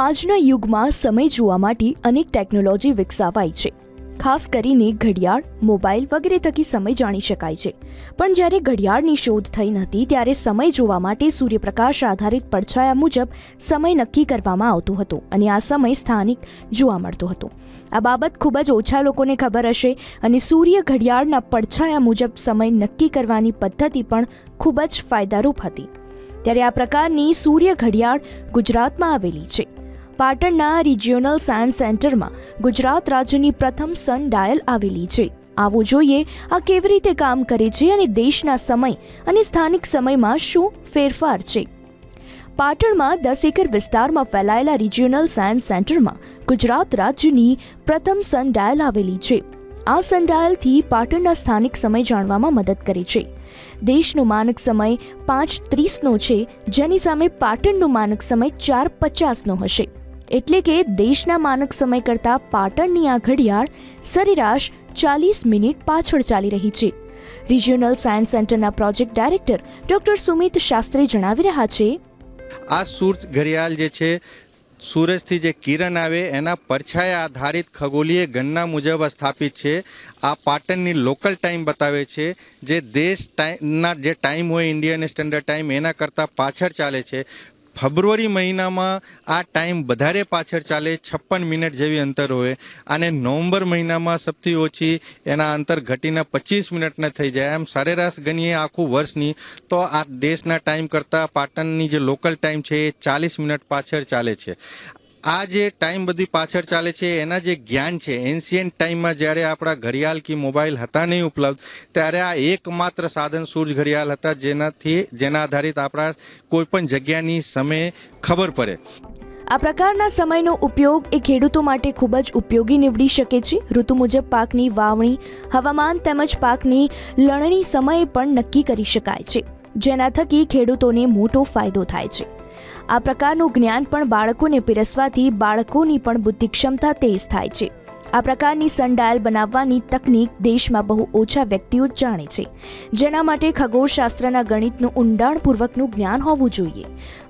આજના યુગમાં સમય જોવા માટે અનેક ટેકનોલોજી વિકસાવાઈ છે. ખાસ કરીને ઘડિયાળ, મોબાઈલ વગેરે થકી સમય જાણી શકાય છે. પણ જ્યારે ઘડિયાળની શોધ થઈ નથી ત્યારે સમય જોવા માટે સૂર્યપ્રકાશ આધારિત પડછાયા મુજબ સમય નક્કી કરવામાં આવતો હતો અને આ સમય સ્થાનિક જોવા મળતો હતો. આ બાબત ખૂબ જ ઓછા લોકોને ખબર હશે અને સૂર્ય ઘડિયાળના પડછાયા મુજબ સમય નક્કી કરવાની પદ્ધતિ પણ ખૂબ જ ફાયદારૂપ હતી. ત્યારે આ પ્રકારની સૂર્ય ઘડિયાળ ગુજરાતમાં આવેલી છે. પાટણના રિજિયોનલ સાયન્સ સેન્ટરમાં ગુજરાત રાજ્યની પ્રથમ સન ડાયલ આવેલી છે. આવો જોઈએ આ કેવી રીતે કામ કરે છે અને દેશના સમય અને સ્થાનિક સમયમાં શું ફેરફાર છે. પાટણમાં 10 એકર વિસ્તારમાં ફેલાયેલા રિજિયોનલ સાયન્સ સેન્ટરમાં ગુજરાત રાજ્યની પ્રથમ સન ડાયલ આવેલી છે. આ સન ડાયલથી પાટણના સ્થાનિક સમય જાણવામાં મદદ કરે છે. દેશનો માનક સમય 5:30નો છે, જેની સામે પાટણનો માનક સમય 4:50નો હશે. એટલે કે દેશના માનક સમય કરતાં પાટણની આ ઘડિયાળ સરેરાશ 40 મિનિટ પાછળ ચાલી રહી છે. રિજિયોનલ સાયન્સ સેન્ટરના project director doctor Sumit Shastri જણાવી રહ્યા છે, આ સૂર્ય ઘડિયાળ જે છે સૂરજથી જે કિરણ આવે એના પડછાયા આધારિત ખગોલીય ગણના મુજબ સ્થાપિત છે. આ પાટણની લોકલ ટાઈમ બતાવે છે, જે દેશ ટાઈમના જે ટાઈમ હોય ઇન્ડિયન સ્ટેન્ડર્ડ ટાઈમ એના કરતાં પાછળ ચાલે છે. ફેબ્રુઆરી મહિનામાં આ ટાઈમ વધારે પાછળ ચાલે, 56 મિનિટ જેવી અંતર હોય, અને નવેમ્બર મહિનામાં સૌથી ઓછી એના અંતર ઘટીને 25 મિનિટના થઈ જાય. એમ સરેરાશ ગણીએ આખું વર્ષની તો આ દેશના ટાઈમ કરતાં પાટણની જે લોકલ ટાઈમ છે એ 40 મિનિટ પાછળ ચાલે છે. આ જે ટાઈમ બધી પાછળ ચાલે છે એના જે જ્ઞાન છે, એન્શિયન્ટ ટાઈમમાં જ્યારે આપણા ઘડિયાળ કે મોબાઈલ હતા નહીં ઉપલબ્ધ, ત્યારે આ એકમાત્ર સાધન સૂર્ય ઘડિયાળ હતા જેના આધારિત આપણા કોઈ પણ જગ્યાની સમય ખબર પડે. આ પ્રકારના સમયનો ઉપયોગ એ ખેડૂતો માટે ખૂબ જ ઉપયોગી નીવડી શકે છે. ઋતુ મુજબ પાકની વાવણી, હવામાન તેમજ પાકની લણણી સમયે પણ નક્કી કરી શકાય છે, જેના થકી ખેડૂતોને મોટો ફાયદો થાય છે. આ પ્રકારનું જ્ઞાન પણ બાળકોને પીરસવાથી બાળકોની પણ બુદ્ધિ ક્ષમતા તેજ થાય છે. આ પ્રકારની સન ડાયલ બનાવવાની તકનીક દેશમાં બહુ ઓછા વ્યક્તિઓ જાણે છે, જેના માટે ખગોળશાસ્ત્રના ગણિતનું ઊંડાણપૂર્વકનું જ્ઞાન હોવું જોઈએ.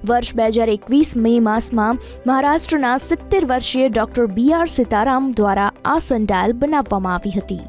વર્ષ 2021 મે માસમાં મહારાષ્ટ્રના 70 વર્ષીય ડોક્ટર BR સીતારામ દ્વારા આ સન ડાયલ બનાવવામાં આવી હતી.